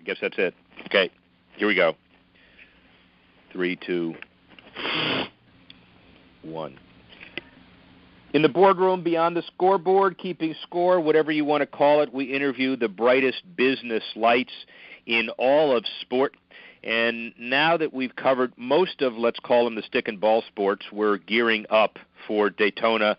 guess that's it. Okay, here we go. 3, 2, 1. In the boardroom, beyond the scoreboard, keeping score, whatever you want to call it, we interview the brightest business lights in all of sport. And now that we've covered most of, let's call them the stick and ball sports, we're gearing up for Daytona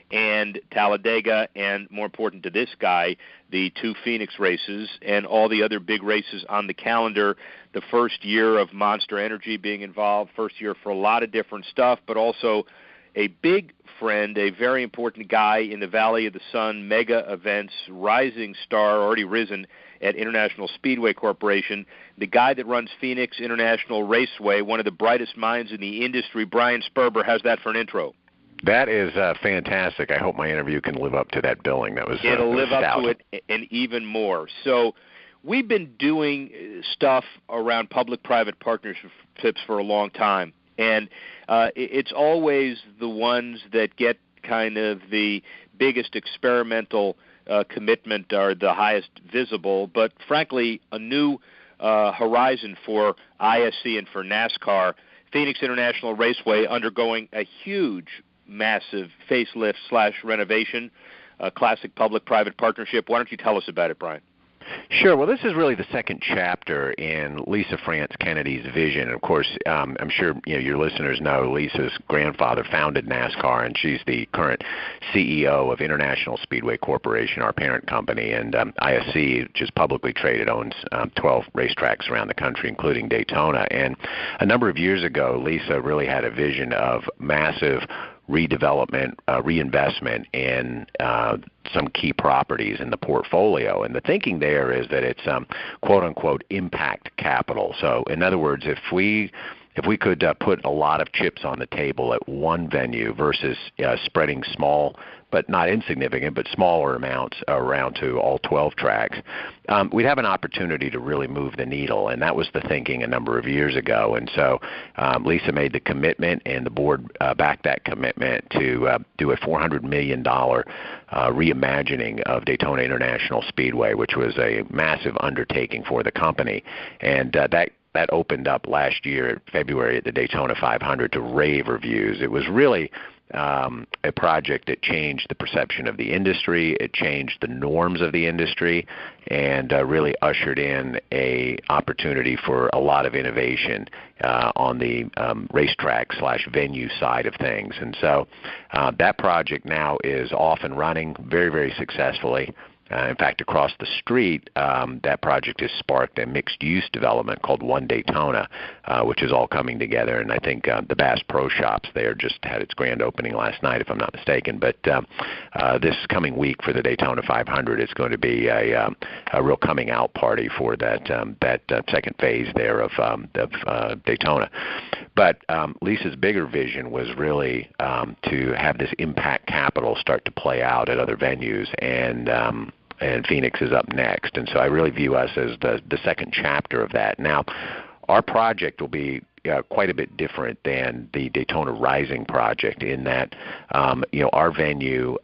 and Talladega, and more important to this guy, the 2 Phoenix races and all the other big races on the calendar. The first year of Monster Energy being involved, first year for a lot of different stuff, but also a big friend, a very important guy in the Valley of the Sun, mega events, rising star, already risen at International Speedway Corporation, the guy that runs Phoenix International Raceway, one of the brightest minds in the industry, Bryan Sperber. How's that for an intro? That is fantastic. I hope my interview can live up to that billing. It'll live up to it and even more. So we've been doing stuff around public-private partnerships for a long time, and it's always the ones that get kind of the biggest experimental commitment are the highest visible, but frankly, a new horizon for ISC and for NASCAR. Phoenix International Raceway undergoing a huge, massive facelift/renovation, classic public-private partnership. Why don't you tell us about it, Bryan? Sure. Well, this is really the second chapter in Lisa France Kennedy's vision. Of course, I'm sure your listeners know Lisa's grandfather founded NASCAR, and she's the current CEO of International Speedway Corporation, our parent company, and ISC, which is publicly traded, owns 12 racetracks around the country, including Daytona. And a number of years ago, Lisa really had a vision of massive redevelopment, reinvestment in some key properties in the portfolio. And the thinking there is that it's quote-unquote impact capital. So in other words, if we could put a lot of chips on the table at one venue versus spreading small but not insignificant, but smaller amounts around to all 12 tracks, we'd have an opportunity to really move the needle, and that was the thinking a number of years ago. And so Lisa made the commitment, and the board backed that commitment to do a $400 million reimagining of Daytona International Speedway, which was a massive undertaking for the company. And that opened up last year, February, at the Daytona 500 to rave reviews. It was really a project that changed the perception of the industry. It changed the norms of the industry, and really ushered in a opportunity for a lot of innovation on the racetrack/venue side of things. And so that project now is off and running very, very successfully. In fact, across the street, that project has sparked a mixed-use development called One Daytona, which is all coming together. And I think the Bass Pro Shops there just had its grand opening last night, if I'm not mistaken. But this coming week for the Daytona 500, it's going to be a real coming-out party for that second phase there of Daytona. But Lisa's bigger vision was really to have this impact capital start to play out at other venues, and Phoenix is up next. And so I really view us as the second chapter of that. Now, our project will be quite a bit different than the Daytona Rising project in that, our venue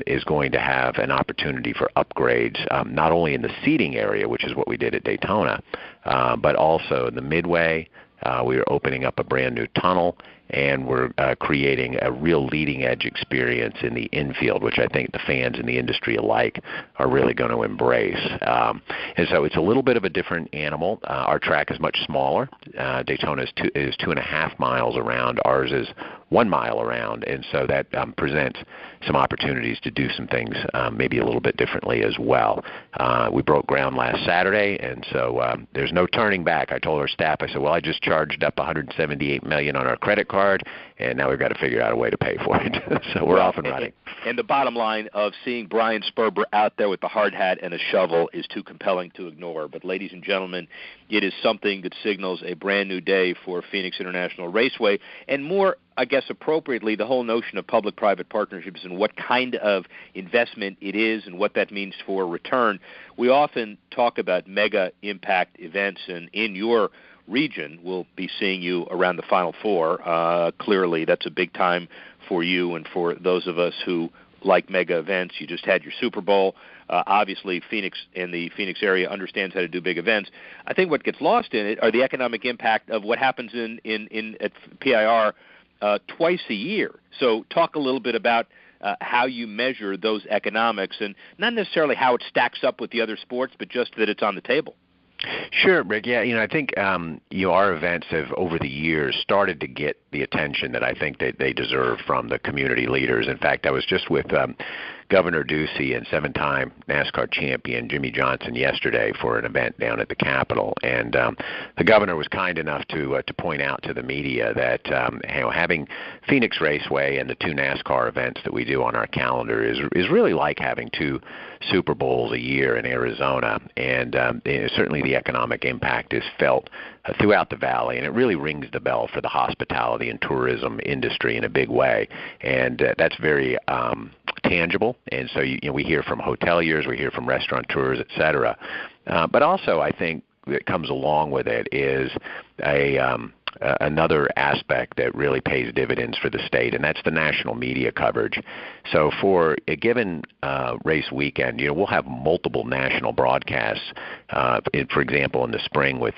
is going to have an opportunity for upgrades, not only in the seating area, which is what we did at Daytona, but also in the midway. We are opening up a brand new tunnel, and we're creating a real leading-edge experience in the infield, which I think the fans in the industry alike are really going to embrace. And so it's a little bit of a different animal. Our track is much smaller. Daytona is 2.5 miles around. Ours is 1 mile around, and so that presents some opportunities to do some things maybe a little bit differently as well. We broke ground last Saturday, and so there's no turning back. I told our staff, I said, well, I just charged up $178 million on our credit card, and now we've got to figure out a way to pay for it. So we're off and running. And the bottom line of seeing Bryan Sperber out there with the hard hat and a shovel is too compelling to ignore. But ladies and gentlemen, it is something that signals a brand new day for Phoenix International Raceway, and more, I guess appropriately, the whole notion of public-private partnerships and what kind of investment it is and what that means for return. We often talk about mega impact events, and in your region, we'll be seeing you around the Final Four. Clearly, that's a big time for you and for those of us who like mega events. You just had your Super Bowl. Obviously, Phoenix and the Phoenix area understands how to do big events. I think what gets lost in it are the economic impact of what happens at PIR twice a year. So talk a little bit about how you measure those economics, and not necessarily how it stacks up with the other sports, but just that it's on the table. Sure, Rick. Yeah, I think our events have over the years started to get the attention that I think that they deserve from the community leaders. In fact, I was just with Governor Ducey and 7-time NASCAR champion Jimmy Johnson yesterday for an event down at the Capitol, and the governor was kind enough to point out to the media that having Phoenix Raceway and the 2 NASCAR events that we do on our calendar is really like having 2 Super Bowls a year in Arizona, and certainly the economic impact is felt throughout the valley, and it really rings the bell for the hospitality and tourism industry in a big way, and that's very tangible. And so we hear from hoteliers, we hear from restaurateurs, et cetera. But also I think that comes along with it is another aspect that really pays dividends for the state, and that's the national media coverage. So for a given race weekend, we'll have multiple national broadcasts. For example, in the spring with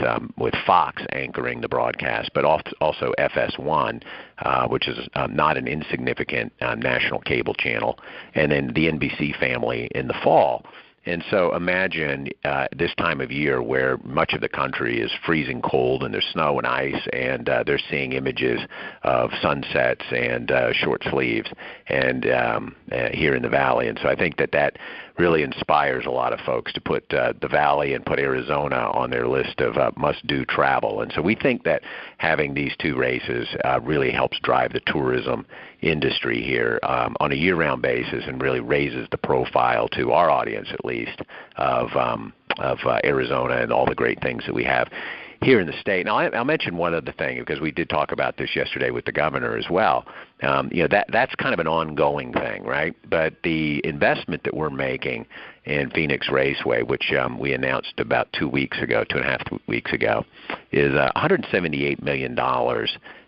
Fox anchoring the broadcast, but also FS1, which is not an insignificant national cable channel, and then the NBC family in the fall. And so imagine this time of year where much of the country is freezing cold and there's snow and ice, and they're seeing images of sunsets and short sleeves and here in the valley. And so I think that really inspires a lot of folks to put the valley and put Arizona on their list of must-do travel. And so we think that having these 2 races really helps drive the tourism industry here on a year-round basis, and really raises the profile to our audience, at least, of Arizona and all the great things that we have here in the state. Now, I'll mention one other thing, because we did talk about this yesterday with the governor as well. That's kind of an ongoing thing, right? But the investment that we're making in Phoenix Raceway, which we announced about 2 weeks ago, 2.5 weeks ago, is $178 million.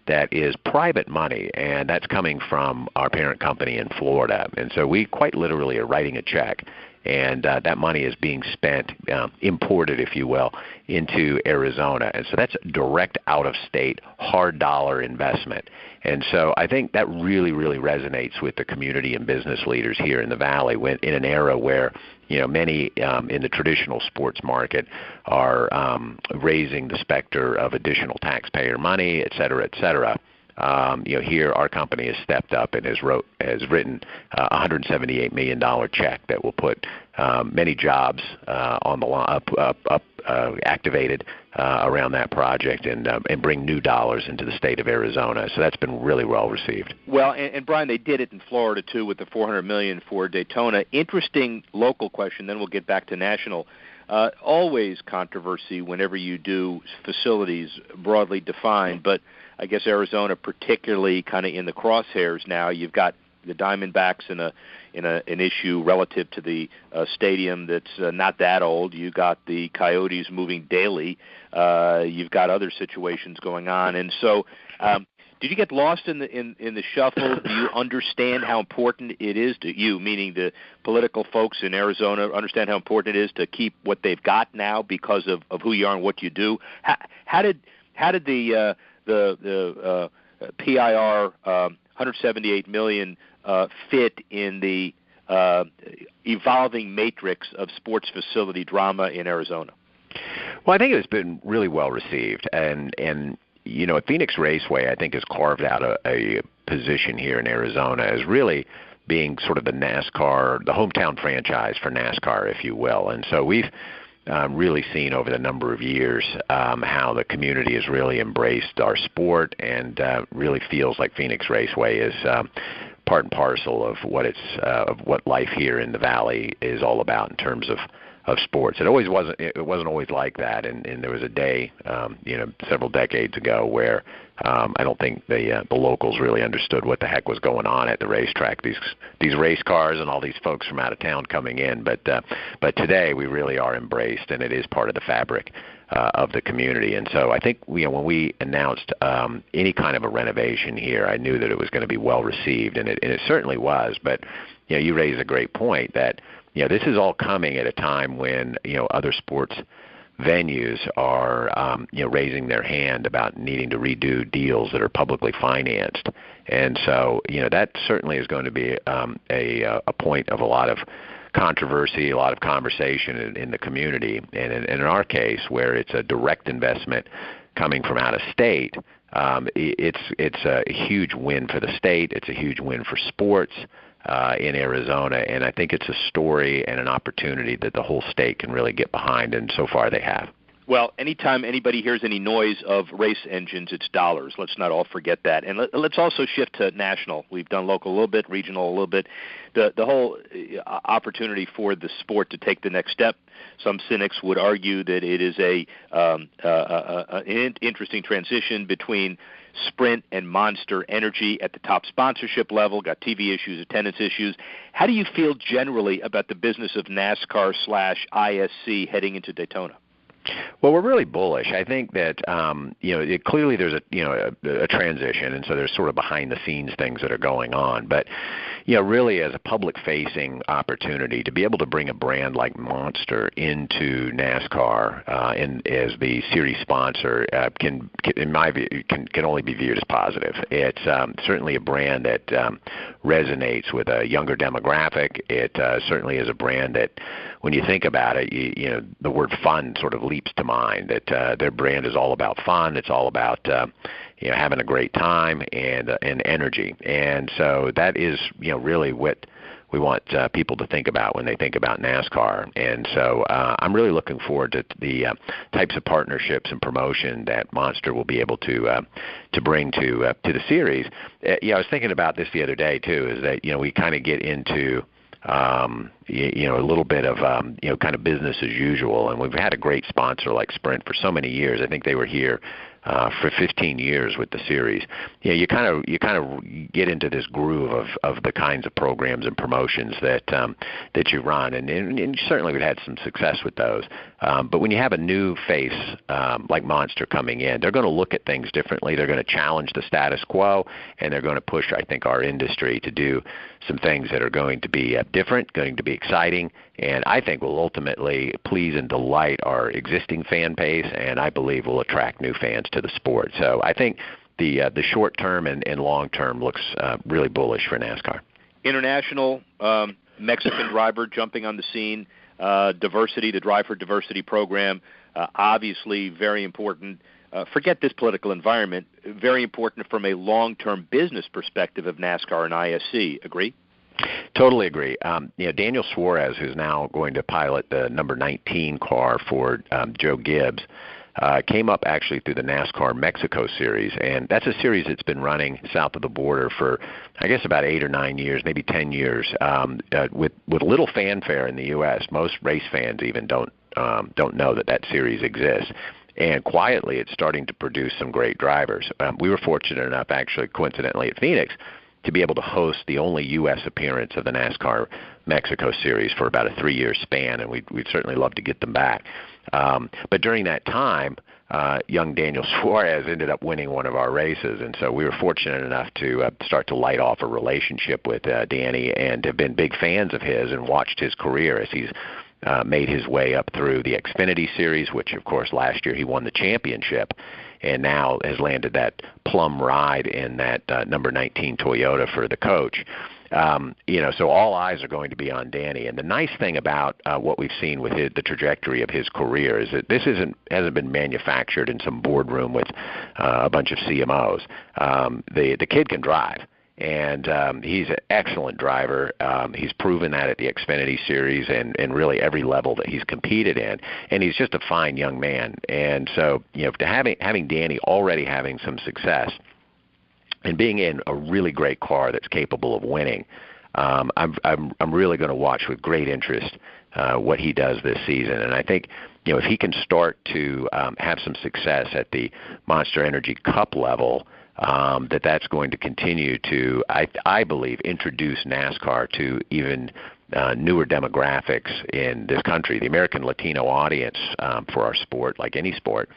That is private money, and that's coming from our parent company in Florida. And so we quite literally are writing a check, and that money is being spent, imported, if you will, into Arizona. And so that's direct out-of-state, hard dollar investment. And so I think that really, really resonates with the community and business leaders here in the Valley in an era where many in the traditional sports market are raising the specter of additional taxpayer money, et cetera, et cetera. Here our company has stepped up and has written a $178 million check that will put many jobs on the activated around that project and bring new dollars into the state of Arizona. So that's been really well received. Well, and Bryan, they did it in Florida too with the $400 million for Daytona. Interesting local question. Then we'll get back to national. Always controversy whenever you do facilities broadly defined, but I guess Arizona particularly kind of in the crosshairs now. You've got the Diamondbacks in an issue relative to the stadium that's not that old. You got the Coyotes moving daily. You've got other situations going on, and so did you get lost in the shuffle? Do you understand how important it is to you, meaning the political folks in Arizona, understand how important it is to keep what they've got now because of who you are and what you do? How did the PIR $178 million fit in the evolving matrix of sports facility drama in Arizona? Well, I think it's been really well received, and Phoenix Raceway, I think, has carved out a position here in Arizona as really being sort of the NASCAR, the hometown franchise for NASCAR, if you will. And so we've really seen over the number of years how the community has really embraced our sport, and really feels like Phoenix Raceway is part and parcel of what life here in the Valley is all about in terms of sports. It wasn't always like that, and there was a day several decades ago where I don't think the locals really understood what the heck was going on at the racetrack. These race cars and all these folks from out of town coming in, but today we really are embraced, and it is part of the fabric of the community. And so I think when we announced any kind of a renovation here, I knew that it was going to be well received, and it certainly was. But you raise a great point that this is all coming at a time when other sports venues are raising their hand about needing to redo deals that are publicly financed, and so that certainly is going to be a point of a lot of controversy, a lot of conversation in the community, and in our case, where it's a direct investment coming from out of state, it's a huge win for the state. It's a huge win for sports in Arizona, and I think it's a story and an opportunity that the whole state can really get behind, and so far they have. Well, anytime anybody hears any noise of race engines, it's dollars. Let's not all forget that. And let's also shift to national. We've done local a little bit, regional a little bit. The whole opportunity for the sport to take the next step. Some cynics would argue that it is an interesting transition between Sprint and Monster Energy at the top sponsorship level, got TV issues, attendance issues. How do you feel generally about the business of NASCAR/ISC heading into Daytona? Well, we're really bullish. I think that clearly there's a transition, and so there's sort of behind the scenes things that are going on. But really as a public-facing opportunity to be able to bring a brand like Monster into NASCAR and as the series sponsor can, in my view, can only be viewed as positive. It's certainly a brand that resonates with a younger demographic. It certainly is a brand that, when you think about it, the word fun sort of leaps to mind, that their brand is all about fun. It's all about having a great time and energy. And so that is really what we want people to think about when they think about NASCAR. And so I'm really looking forward to the types of partnerships and promotion that Monster will be able to bring to the series. I was thinking about this the other day too, is that we kind of get into a little bit of kind of business as usual, and we've had a great sponsor like Sprint for so many years. I think they were here for 15 years with the series. You kind of get into this groove of the kinds of programs and promotions that you run, and certainly we've had some success with those. But when you have a new face like Monster coming in, they're going to look at things differently. They're going to challenge the status quo, and they're going to push, I think, our industry to do some things that are going to be different, going to be exciting, and I think will ultimately please and delight our existing fan base, and I believe will attract new fans to the sport. So I think the short term and long term looks really bullish for NASCAR. International Mexican driver jumping on the scene, diversity, the Drive for Diversity program, obviously very important. Forget this political environment, very important from a long-term business perspective of NASCAR and ISC. Agree? Totally agree. Daniel Suarez, who's now going to pilot the number 19 car for Joe Gibbs, came up actually through the NASCAR Mexico Series, and that's a series that's been running south of the border for, I guess, about 8 or 9 years, maybe 10 years, with little fanfare in the U.S. Most race fans even don't know that series exists. And quietly, it's starting to produce some great drivers. We were fortunate enough, actually, coincidentally, at Phoenix, to be able to host the only U.S. appearance of the NASCAR Mexico Series for about a 3-year span, and we'd certainly love to get them back. But during that time, young Daniel Suarez ended up winning one of our races, and so we were fortunate enough to start to light off a relationship with Danny and have been big fans of his and watched his career as he's made his way up through the Xfinity Series, which, of course, last year he won the championship, and now has landed that plum ride in that number 19 Toyota for the coach. So all eyes are going to be on Danny. And the nice thing about what we've seen with the trajectory of his career is that this hasn't been manufactured in some boardroom with a bunch of CMOs. The kid can drive. And he's an excellent driver. He's proven that at the Xfinity Series and really every level that he's competed in. And he's just a fine young man. And so, to having Danny already having some success and being in a really great car that's capable of winning, I'm really going to watch with great interest what he does this season. And I think, if he can start to have some success at the Monster Energy Cup level, that's going to continue to, I believe, introduce NASCAR to even newer demographics in this country. The American Latino audience for our sport, like any sport,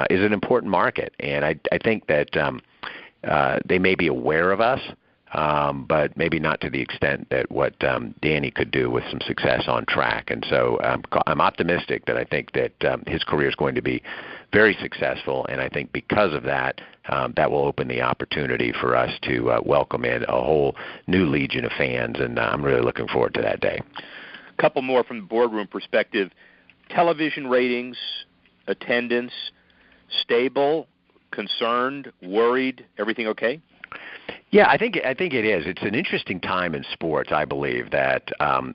is an important market. And I think that they may be aware of us, but maybe not to the extent that what Danny could do with some success on track. And so I'm optimistic that I think that his career is going to be very successful, and I think because of that, that will open the opportunity for us to welcome in a whole new legion of fans, and I'm really looking forward to that day. A couple more from the boardroom perspective. Television ratings, attendance, stable, concerned, worried, everything okay? Yeah, I think it is. It's an interesting time in sports. I believe that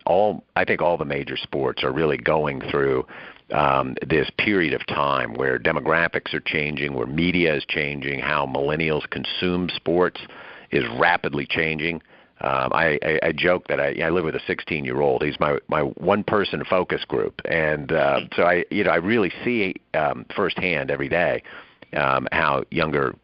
all the major sports are really going through this period of time where demographics are changing, where media is changing, how millennials consume sports is rapidly changing. I joke that I live with a 16-year-old. He's my one-person focus group, and so I really see firsthand every day how younger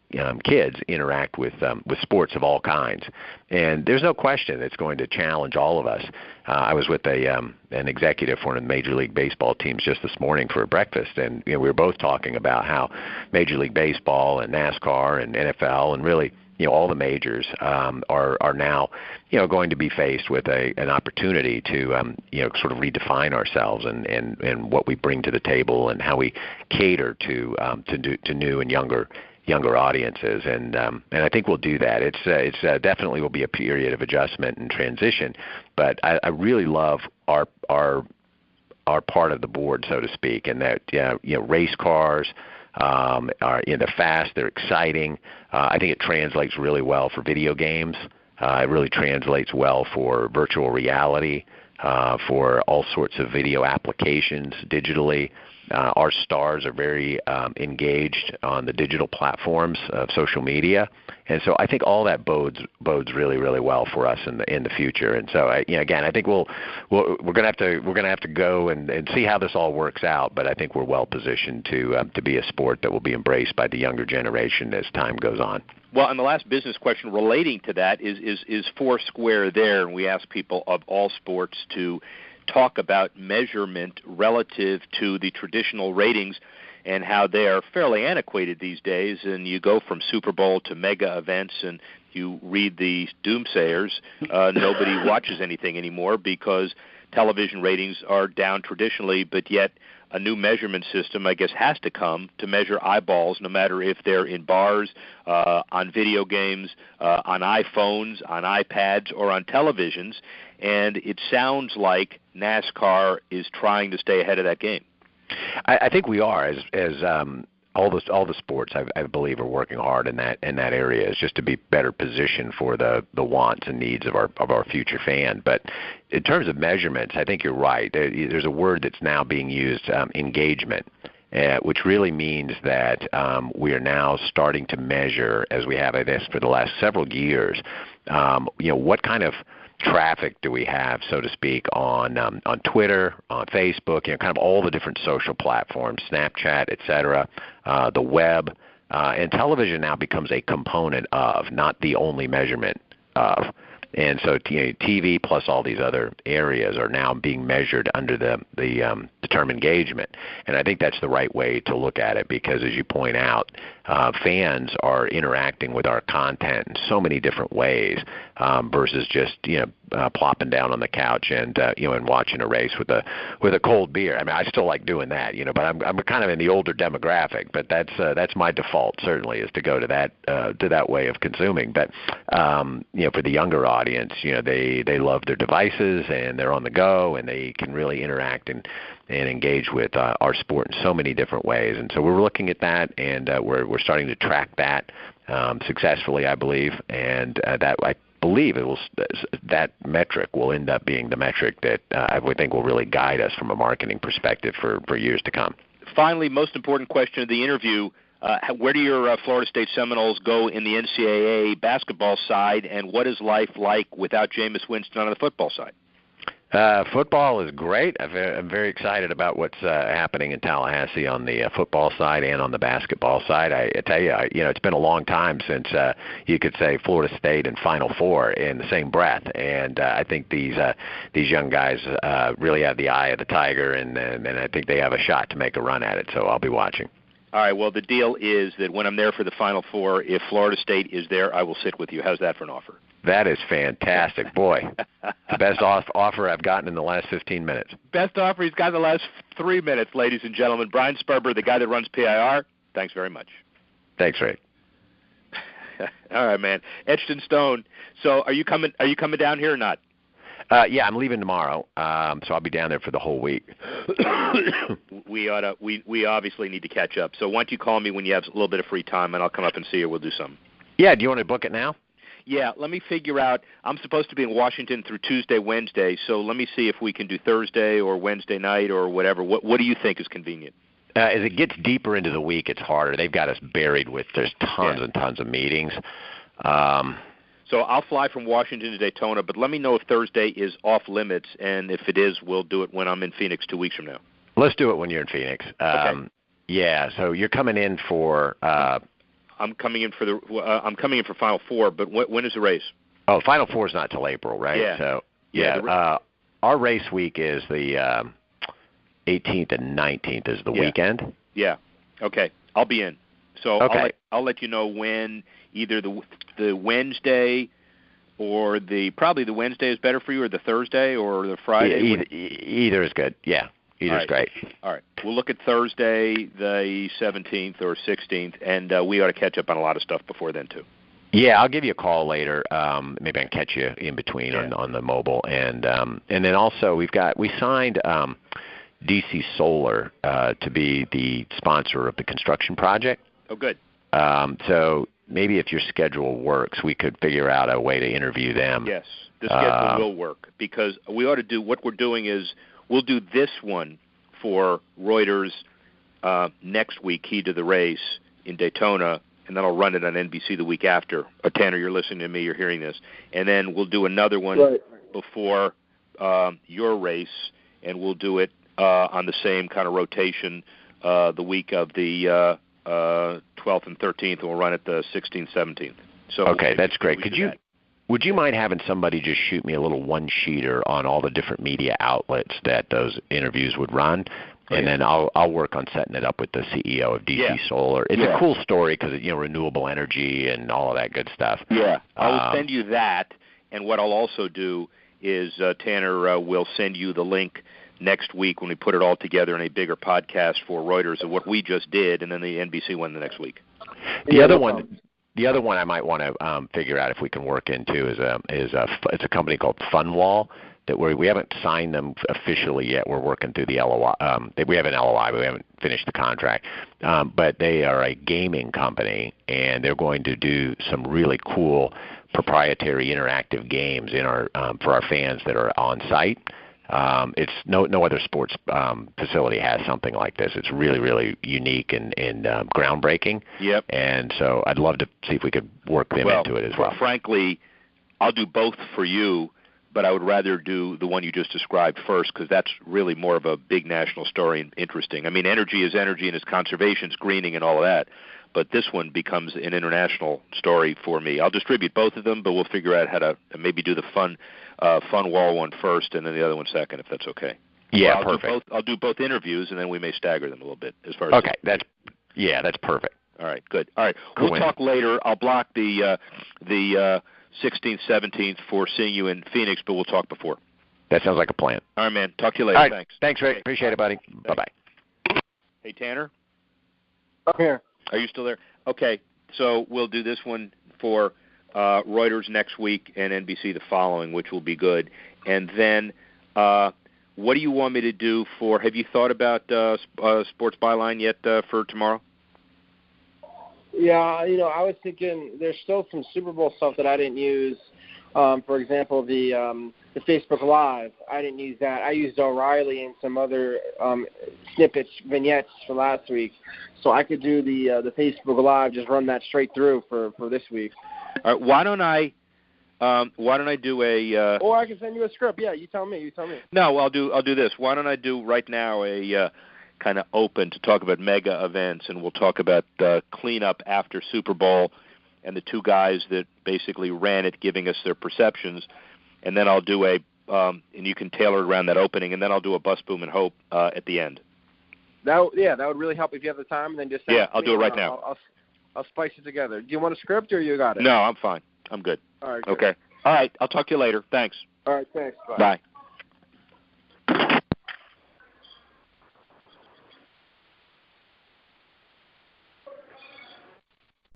kids interact with sports of all kinds, and there's no question it's going to challenge all of us. I was with an executive for one of the Major League Baseball teams just this morning for breakfast, and we were both talking about how Major League Baseball and NASCAR and NFL and really all the majors are now going to be faced with an opportunity to sort of redefine ourselves and what we bring to the table and how we cater to new and younger audiences, and I think we'll do that. It's definitely will be a period of adjustment and transition, but I really love our part of the board, so to speak, and that race cars are they're fast, they're exciting. I think it translates really well for video games. It really translates well for virtual reality, for all sorts of video applications digitally. Our stars are very engaged on the digital platforms of social media, and so I think all that bodes really, really well for us in the future. And so again, I think we're gonna have to go and see how this all works out. But I think we're well positioned to be a sport that will be embraced by the younger generation as time goes on. Well, and the last business question relating to that is Foursquare there, and we ask people of all sports to talk about measurement relative to the traditional ratings and how they are fairly antiquated these days. And you go from Super Bowl to mega events and you read the doomsayers, nobody watches anything anymore because television ratings are down traditionally, but yet a new measurement system, I guess, has to come to measure eyeballs, no matter if they're in bars, on video games, on iPhones, on iPads, or on televisions. And it sounds like NASCAR is trying to stay ahead of that game. I think we are, as all the sports I believe are working hard in that area, is just to be better positioned for the wants and needs of our future fan. But in terms of measurements, I think you're right. There's a word that's now being used, engagement, which really means that we are now starting to measure, as we have, I guess, for the last several years, what kind of traffic do we have, so to speak, on Twitter, on Facebook, kind of all the different social platforms, Snapchat, et cetera, the web, and television now becomes a component of, not the only measurement of. And so TV plus all these other areas are now being measured under the term engagement. And I think that's the right way to look at it because, as you point out, fans are interacting with our content in so many different ways versus just plopping down on the couch and and watching a race with a cold beer. I mean, I still like doing that, but I'm kind of in the older demographic. But that's my default, certainly, is to go to that way of consuming. But for the younger audience, they love their devices and they're on the go and they can really interact and engage with our sport in so many different ways. And so we're looking at that, and we're starting to track that successfully, I believe, and that I believe that metric will end up being the metric that I would think will really guide us from a marketing perspective for years to come. Finally, most important question of the interview, where do your Florida State Seminoles go in the NCAA basketball side, and what is life like without Jameis Winston on the football side? Football is great. I'm very excited about what's happening in Tallahassee on the football side and on the basketball side. I tell you, it's been a long time since you could say Florida State and Final Four in the same breath. And I think these young guys really have the eye of the tiger, and I think they have a shot to make a run at it. So I'll be watching. All right, well, the deal is that when I'm there for the Final Four, if Florida State is there, I will sit with you. How's that for an offer? That is fantastic. Boy, the best offer I've gotten in the last 15 minutes. Best offer he's got in the last 3 minutes, ladies and gentlemen. Bryan Sperber, the guy that runs PIR. Thanks very much. Thanks, Ray. All right, man. Etched in stone. So are you coming down here or not? Yeah, I'm leaving tomorrow, so I'll be down there for the whole week. We obviously need to catch up. So why don't you call me when you have a little bit of free time, and I'll come up and see you. We'll do something. Yeah, do you want to book it now? Yeah, let me figure out. I'm supposed to be in Washington through Tuesday, Wednesday, so let me see if we can do Thursday or Wednesday night or whatever. What do you think is convenient? As it gets deeper into the week, it's harder. They've got us buried with there's tons and tons of meetings. So I'll fly from Washington to Daytona, but let me know if Thursday is off limits, and if it is, we'll do it when I'm in Phoenix 2 weeks from now. Let's do it when you're in Phoenix. Okay. Yeah, so you're coming in for I'm coming in for Final Four, but when is the race? Oh, Final Four is not till April, right? Yeah. So yeah. Our race week is the 18th and 19th is the weekend. Yeah. Okay. I'll be in. So okay. I'll let you know when either the Wednesday or probably the Wednesday is better for you, or the Thursday or the Friday. Either is good. Yeah. Either's great. All right. We'll look at Thursday, the 17th or 16th, and we ought to catch up on a lot of stuff before then, too. Yeah, I'll give you a call later. Maybe I can catch you in between on the mobile. And then also we signed DC Solar to be the sponsor of the construction project. Oh, good. So maybe if your schedule works, we could figure out a way to interview them. Yes, the schedule will work, because we ought to do what we're doing is we'll do this one for Reuters next week, key to the race in Daytona, and then I'll run it on NBC the week after. Tanner, you're listening to me, you're hearing this. And then we'll do another one before your race, and we'll do it on the same kind of rotation the week of the 12th and 13th, and we'll run it the 16th, 17th. So okay, that's great. Would you mind having somebody just shoot me a little one-sheeter on all the different media outlets that those interviews would run? And then I'll work on setting it up with the CEO of DC Solar. It's a cool story because renewable energy and all of that good stuff. Yeah, I will send you that, and what I'll also do is Tanner will send you the link next week when we put it all together in a bigger podcast for Reuters of what we just did, and then the NBC one the next week. The other one I might want to figure out if we can work into is it's a company called Funwall that we haven't signed them officially yet. We're working through the LOI. We have an LOI, but we haven't finished the contract. But they are a gaming company, and they're going to do some really cool proprietary interactive games for our fans that are on site. It's no other sports facility has something like this. It's really, really unique and groundbreaking. Yep. And so I'd love to see if we could work them into it as well. Frankly, I'll do both for you, but I would rather do the one you just described first, because that's really more of a big national story and interesting. I mean, energy is energy, and it's conservation, it's greening, and all of that. But this one becomes an international story for me. I'll distribute both of them, but we'll figure out how to maybe do the fun wall one first and then the other one second, if that's okay. Yeah, perfect. I'll do both interviews, and then we may stagger them a little bit as far as. Okay, that's perfect. All right, good. All right, cool. We'll talk later. I'll block the 16th, 17th for seeing you in Phoenix, but we'll talk before. That sounds like a plan. All right, man. Talk to you later. All right. Thanks. Thanks, Rick. Appreciate it, buddy. Thanks. Bye-bye. Hey, Tanner? I'm here. Are you still there? Okay, so we'll do this one for Reuters next week and NBC the following, which will be good. And then what do you want me to do have you thought about Sports Byline yet for tomorrow? Yeah, I was thinking there's still some Super Bowl stuff that I didn't use. For example, the Facebook Live, I didn't use that. I used O'Reilly and some other vignettes for last week. So I could do the Facebook Live, just run that straight through for this week. All right, why don't I do a? Or I can send you a script. Yeah, you tell me. No, I'll do this. Why don't I do right now a kind of open to talk about mega events, and we'll talk about cleanup after Super Bowl and the two guys that basically ran it, giving us their perceptions, and then I'll do and you can tailor it around that opening, and then I'll do a bust, boom, and hope at the end. That would really help if you have the time. And then just I'll do it right now. I'll spice it together. Do you want a script or you got it? No, I'm fine. I'm good. All right. Good. Okay. All right. I'll talk to you later. Thanks. All right, thanks. Bye. Bye.